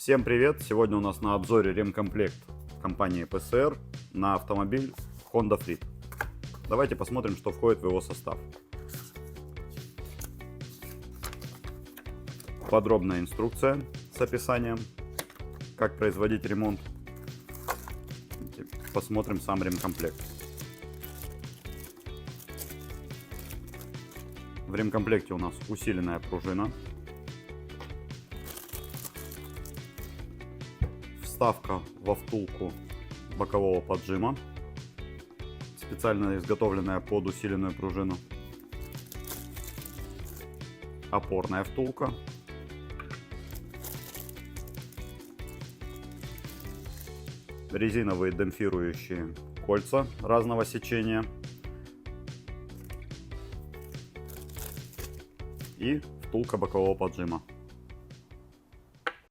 Всем привет! Сегодня у нас на обзоре ремкомплект компании PCR на автомобиль Honda Freed. Давайте посмотрим, что входит в его состав. Подробная инструкция с описанием, как производить ремонт. Посмотрим сам ремкомплект. В ремкомплекте у нас усиленная пружина, вставка во втулку бокового поджима, специально изготовленная под усиленную пружину, опорная втулка, резиновые демпфирующие кольца разного сечения и втулка бокового поджима.